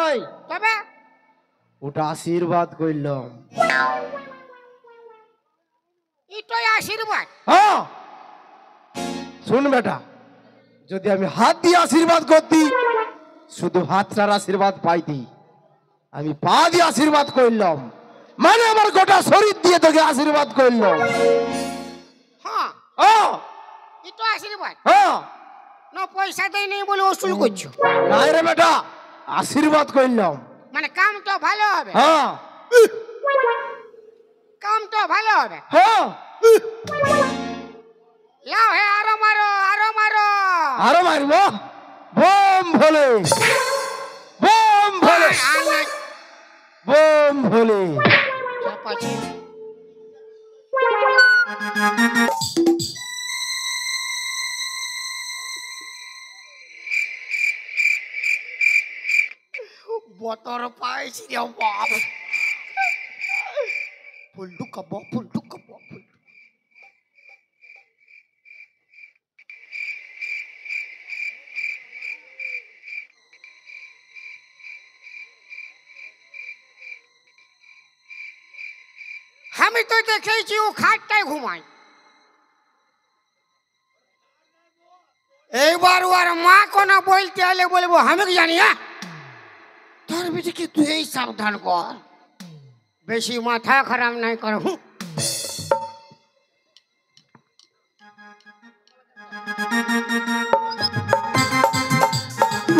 ওই তবে ওটা আশীর্বাদ করলাম। এটাই আশীর্বাদ। হ্যাঁ শুন বেটা, যদি আমি হাত দিয়ে আশীর্বাদ করতি শুধু হাতটার আশীর্বাদ পাইতি, আমি পা দিয়ে আশীর্বাদ করলাম মানে আমার গোটা শরীর দিয়ে তোকে আশীর্বাদ করলাম। হ্যাঁ হ্যাঁ এটা আশীর্বাদ। হ্যাঁ না পয়সা দেয় নেই বলে ওসুল করছো? নাই রে বেটা, আশীর্বাদ করলাম। মানে কামটা ভালো হবে। হ্যাঁ কামটা ভালো হবে। হ্যাঁ লাও হে আরো মারো আরো মারো। আরো মারব। বোম ভোলে বোম ভোলে বোম ভোলে। চাপাচ্ছি। বতর পাইছি রে বাপ। ফুলটু কব ফুলটু কব ফুলটু। আমি তো দেখেছি ও খাটটায় ঘুমায়। এইবার ওর মা কোনা বলতে হলে বলবো আমি কি জানি। হ্যাঁ তোর বেটিকে তুই এই সাবধান কর, বেশি মাথা খারাপ নাই কর।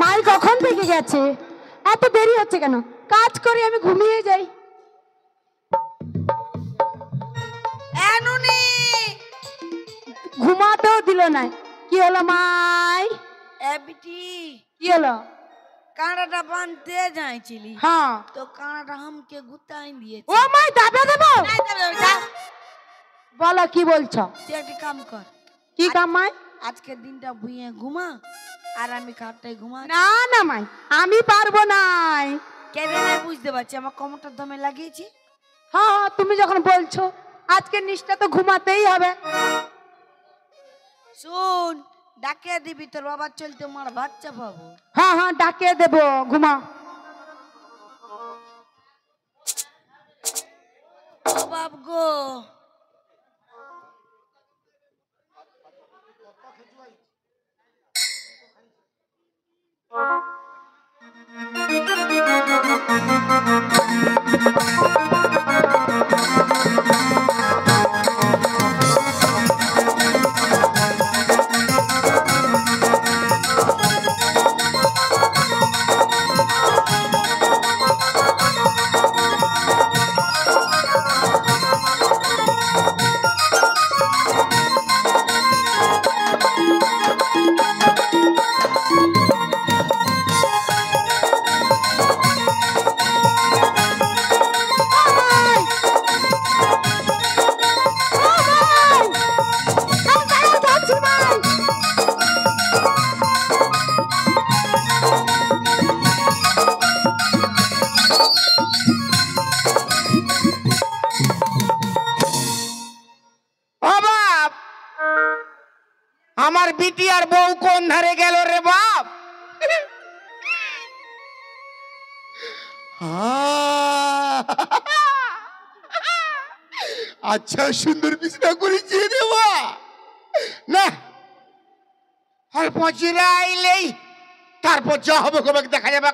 মাই কখন থেকে গেছে? এত দেরি হচ্ছে কেন? কাজ করে আমি ঘুমিয়ে যাই। এনুনি ঘুমাতেও দিল না। কি হলো মাই? এবিটি কি হলো? কাঁটাটা বানতে যাইছিলি হ্যাঁ তো কাঁটাটা হামকে গুতাই দিয়েছে। ও মাই দাবে দেবো। নাই তবে যা, বলো কি বলছো? তুই একটা কাম কর, কি কাম মাই? আজকের দিনটা ভুইয়ে ঘুমা আর আমি খাটটায় ঘুমা। না না মাই, আমি পারবো নাই। কেন নাই বুঝতে পারছি, আমার কোমরটা দমে লাগিয়েছি। হ্যাঁ হ্যাঁ তুমি যখন বলছো আজকের নিশটা তো ঘুমাতেই হবে। শুন, ডাকে দিবি তোর বাবার চলতে মার বাচ্চা পাবো। হ্যাঁ হ্যাঁ ডাকে দেবো, ঘুমা। ও বাপ গো, ও বাপ, আমার বিটি আর বউ কোন ধারে গেল রে বাপ? আচ্ছা সুন্দর বিছনা করেছি দেবা না অল্প চিরা আইলেই তারপর যা হবে কবে দেখা যাবে।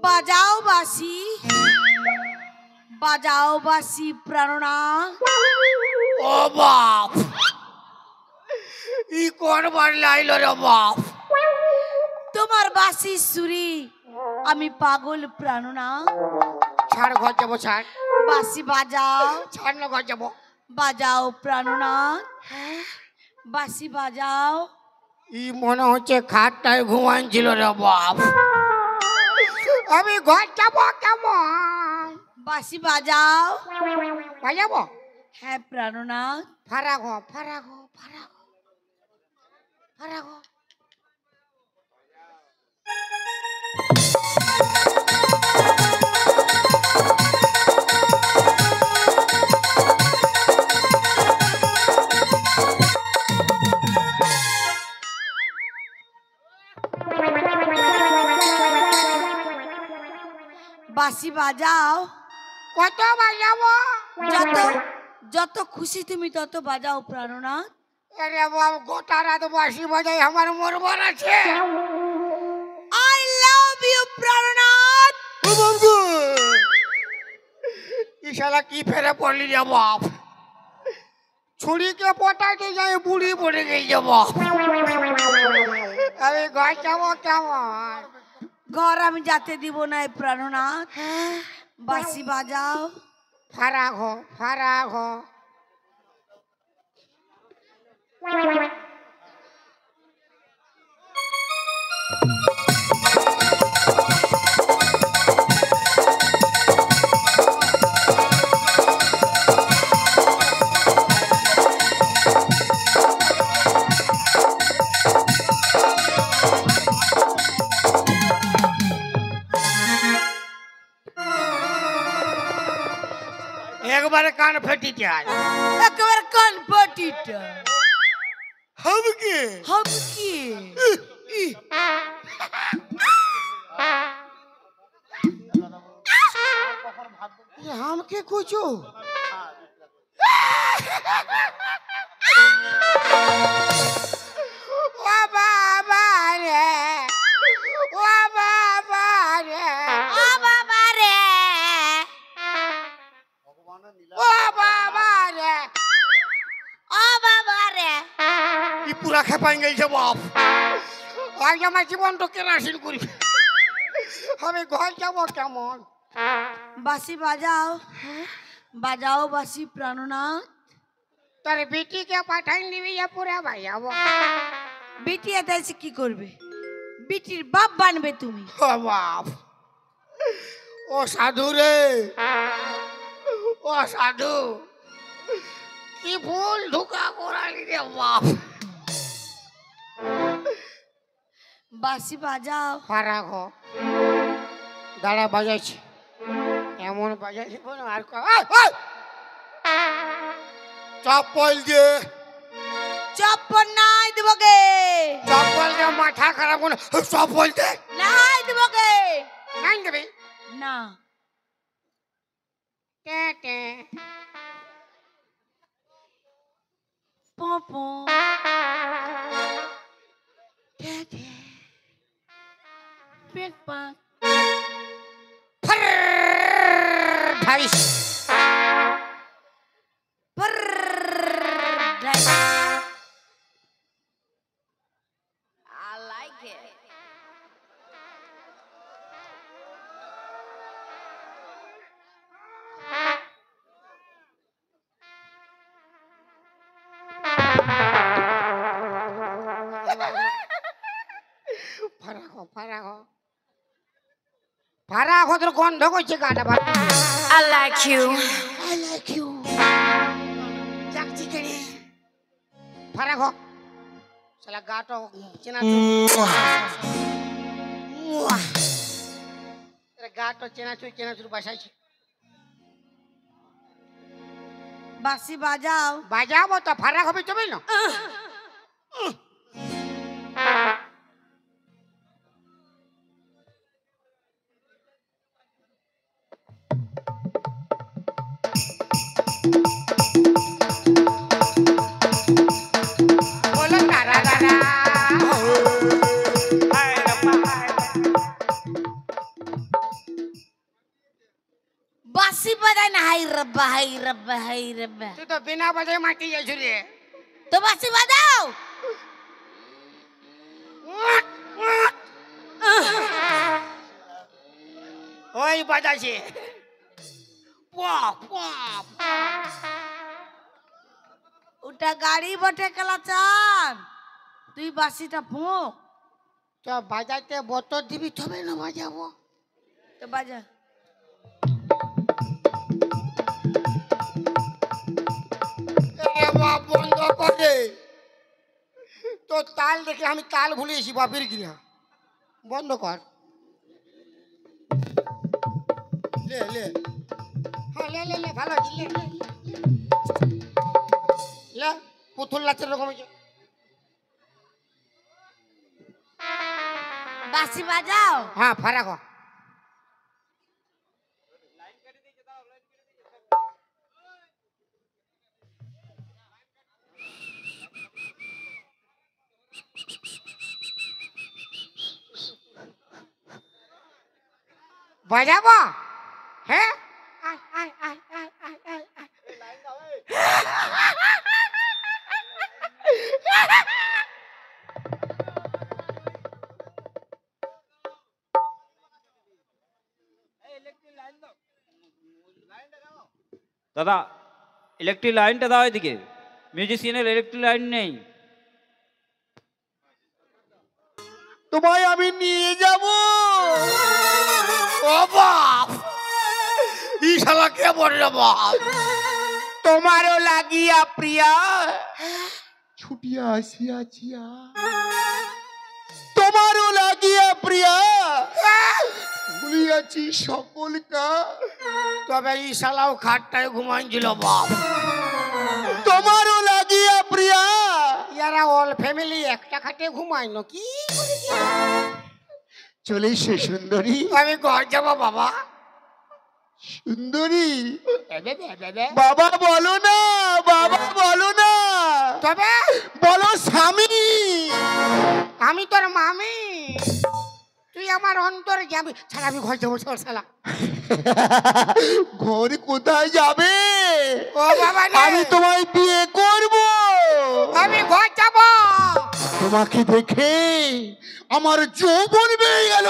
বাজাও বাসি, বাজাও বাসি প্রাণনা। ও বাপ, ই কোন বার লাইল রে বাপ? তোমার বাসি সুরি আমি পাগল প্রাণনা। ছাড়, ঘর যাবো, ছাড়। বাসি বাজাও, ছাড় না, ঘর যাবো। বাজাও প্রাণনা, বাসি বাজাও। ই মনে হচ্ছে খাটটায় ঘুমাইছিল রে বাপ। আমি ঘর যাবো কেমন? বাসি বাজাও। বাজাবো? হ্যাঁ প্রাণনা। ফারাগ হ, ফারাগ হ, ফারাগ হ, ফারাগ হ। বাসি বাজাও। কত বাজাবো? যত যত খুশি তুমি তত বাজাও প্রাণনা। আরে বাপ, গোটা রাত বাঁশি বাজাই, আমার মরবার আছে। I love you প্রাণনা। ই শালা কি ফেরে পড়লি রে বাপ? ছুরিকে পটাইতে যাই বুড়ি পড়ে গেছে বাপ। আমি ঘর যাবো কেমন? ঘর আমি যেতে দিব না প্রাণনা। বাসি বাজাও। ফারাগ হ, ফারাগ হ। একবারে কান ফেটি যায়। একেবারে কান পাটিটা। হামকে হাম কি? হামকে কুচু ও বাবা রে, ও বাবা রে, ও বাবা রে, ও বাবা রে। ও বাবা রে। ই পুরা খেপাই গেছে বাপ। আজ আমার জীবনটা কেরাসিন করি। আমি ঘর যাবো কেমন? বাসি বাজাও। বাজাও বাসি প্রাণনা। তোর বেটিকে পাঠাই দিবি যে পুরা ভাই যাবো। বিটি এতে এসে কি করবে? বিটির বাপ বানবে তুমি। ও বাপ, ও সাধু রে, ও সাধু, কি ভুল ধোকা করালি রে বাপ। বাসি বাজাও। ফারাক হ, দাঁড়া বাজাইছি, এমন বাজাইছি বলো আর চপ্পল দিয়ে, চপ্পল নাই দিব গে। চপ্পল দিয়ে মাথা খারাপ করে চপ্পল দে। নাই দিব গে। নাই দেবে না। টে টে পপো। পেট পাক। ধাইস I like it. ফারাক তোর গন্ধ করছে গাটা ভাত I like you. I like you. যাচ্ছি কেনে ফারাক শালা গাটা চেনা গাটা চেনা চুর বাসাইছে বাঁশি বাজাও। বাজাবো তো ফারাক হবে তবে না বলো তারা তারা বাঁশি বাজায় না, হাই রব্বা হাই রব্বা হাই রব্বা। তুই তো বিনা বাজায় মাটি যাইছ রে তো বাঁশি বাজাও। ওই বাজাইছে ওটা গাড়ি বটে কালাচান, তুই বাঁশিটা ভোঁক। তো বাজাইতে বোতল দিবি তবে না বাজাবো তো বাজা। বন্ধ করে তো তাল দেখে আমি তাল ভুলিয়েছি বাপের গিরা বন্ধ কর লে লে হ্যাঁ লে লে লে ভালো আছে, লে লে, লে পুতুল নাচের রকম হয়েছে। বাঁশি বাজাও। হ্যাঁ ফারাক বাজাবো হ্যাঁ আয় আয় আয় আয় আয় আয় আয় দাদা ইলেকট্রিক লাইনটা দাও এদিকে, মিউজিশিয়ানের ইলেকট্রিক লাইন নেই। তোমায় আমি নিয়ে যাব। ও বাপ ই শালা কে বললো বাপ তোমারও লাগিয়া প্রিয়া ছুটিয়া আসিয়াছিয়া, তোমারও লাগিয়া প্রিয়া ভুলিয়াছি সকল কাজ। তবে ই শালাও খাটটায় ঘুমাইছিল বাপ তোমারও লাগিয়া প্রিয়া ইয়ারা অল ফ্যামিলি একটা খাটে ঘুমায় না কি চলে সে সুন্দরী। আমি ঘর যাবো বাবা সুন্দরী এবে বে বে বে। বাবা বলো না, বাবা বলো না, তবে বলো স্বামী। আমি তোর মামি, তুই আমার অন্তরে যাবি। ছাড়া আমি ঘর যাবো চল শালা। ঘর কোথায় যাবে? ও বাবা রে। আমি তোমায় বিয়ে করব। আমি ঘর যাবো। তোমাকে দেখে আমার যৌবন বেড়ে গেল।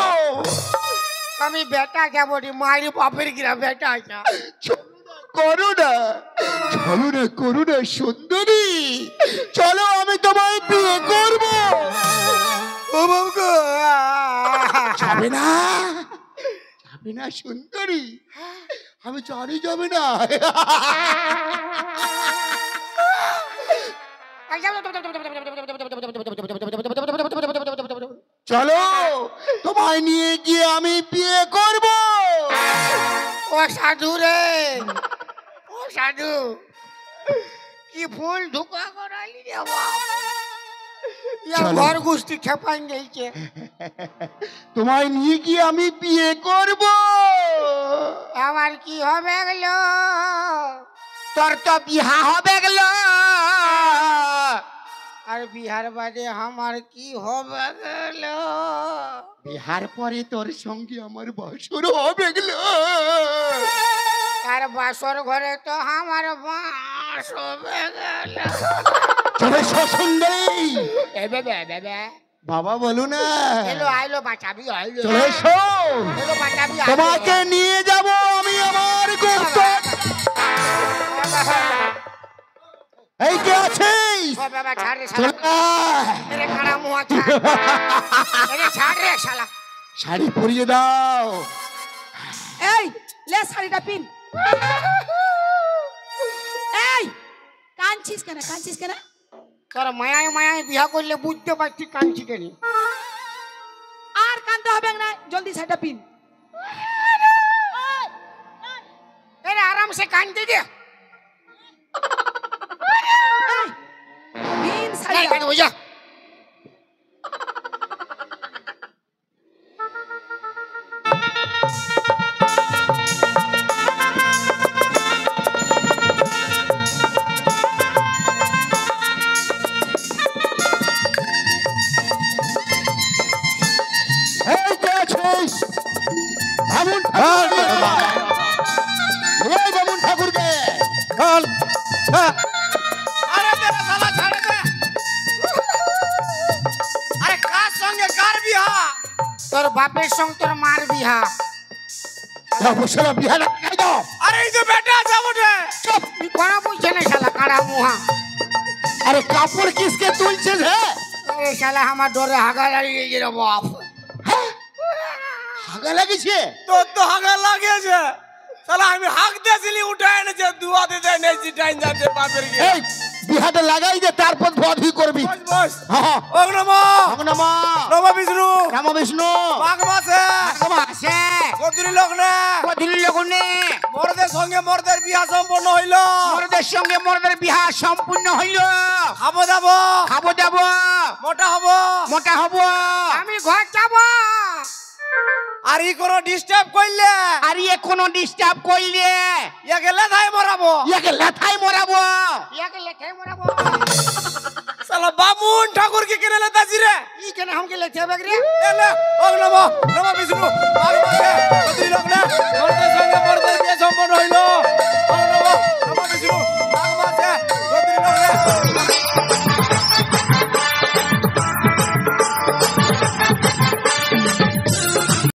আমি বেটা যাবো রে, মায়ের বাপের গিরা বেটা আছে। করো না, চলো না, করো না সুন্দরী, চলো আমি তোমায় বিয়ে করব। ও বাবা যাবে না, যাবে না সুন্দরী, আমি জানি যাবে না। চলো তোমায় নিয়ে গিয়ে আমি বিয়ে করব। ও সাধু রে, ও সাধু কি ফুল ঢুকা করালি রে বাপ। ইয়া চলো। ঘর গুষ্টি খেপাই গেছে। তোমায় নিয়ে গিয়ে আমি বিয়ে করব। আমার কি হবে গেলো? তোর তো বিহা হবে গেল। আর বিহার বাদে আমার কি হবে গেলো? বিহার পরে তোর সঙ্গে আমার বাসর হবে গেল। আর বাসর ঘরে তো আমার বাস হবে গেল। চলে এসো সুন্দরী, এবে বে বে বে। বাবা বলো না, এলো আইলো বাঁচাবি আইলো। চলে এসো, এলো বাঁচাবি আইলো। তোমাকে নিয়ে যাব আমি আমার গুপ্ত। এই কে আছিস? ও বাবা ছাড় রে চলে শালা আয়। এরে কাড়া মুয়া ছাড় এরে ছাড় রে শালা শাড়ি পরিয়ে দাও। এই লে শাড়িটা পিন। এই কাঁদছিস কেন, কাঁদছিস কেন? তোর মায়ায় মায়ায় বিয়া করলে বুঝতে পারছি কাঁদছি কেন আর কাঁদতে হবে না, জলদি শাড়িটা পিন। এরে আরামসে কাঁদতে দে পিন এই শাড়িটা। কেন বুঝা এই কে আছিস? বামুন এই বামুন ঠাকুরকে আরে তেরা শালা ছাড় দে আরে কার সঙ্গে কার বিয়া তোর বাপের সঙ্গে তোর মার বিয়া অবশ্যই বিহার লাগাই দাও। আরে এই যে বেটা আছে বটে চুপ কোন বুঝছে না শালা কাড়া মুহা আরে কাপড় কিসকে তুলছিস হে? আরে শালা আমার ডরে হাগা লাগিয়ে গেল বাপ হাগা লাগিছে? তোর তো হাগা লাগিয়েছে শালা আমি হাগ দিয়েছিলি উঠে এনেছে দুয়া দিতে এনেছি টাইম যাতে বাপের গিয়ে এই বিহাটা লাগাই দে, তারপর ধোয়া ধুই করবি। বস বস হ্যাঁ ওং নম নম নম বিষ্ণু রাম বিষ্ণু মাঘ মাসে আছে কদুরি লগ্নে কদিন লগুনে মরদের সঙ্গে মরদের বিয়া সম্পন্ন হইল মোরদের সঙ্গে মোরদের বিয়া সম্পূর্ণ হইল খাবো যাব খাবো যাব মোটা হব মোটা হব আমি ঘর যাব আর ই কোনো ডিস্টার্ব করলে আর ইয়ে কোনো ডিস্টার্ব করলে ইয়া গেলে ধাই মরাবো ইয়াকে লেথাই মরাবো। ইয়াকে লেখে মরাবো শালা বামুন ঠাকুর কি কিনে লেতাছি রে ই কেন हमके লেখে হবে রে এলে ওং নম নম বিষ্ণু মাঘ মাসে কদুরি লগ্নে মরদের সঙ্গে মরদের বিয়া সম্পন্ন হইল ওং নম নম বিষ্ণু মাঘ মাসে কদুরি লগ্নে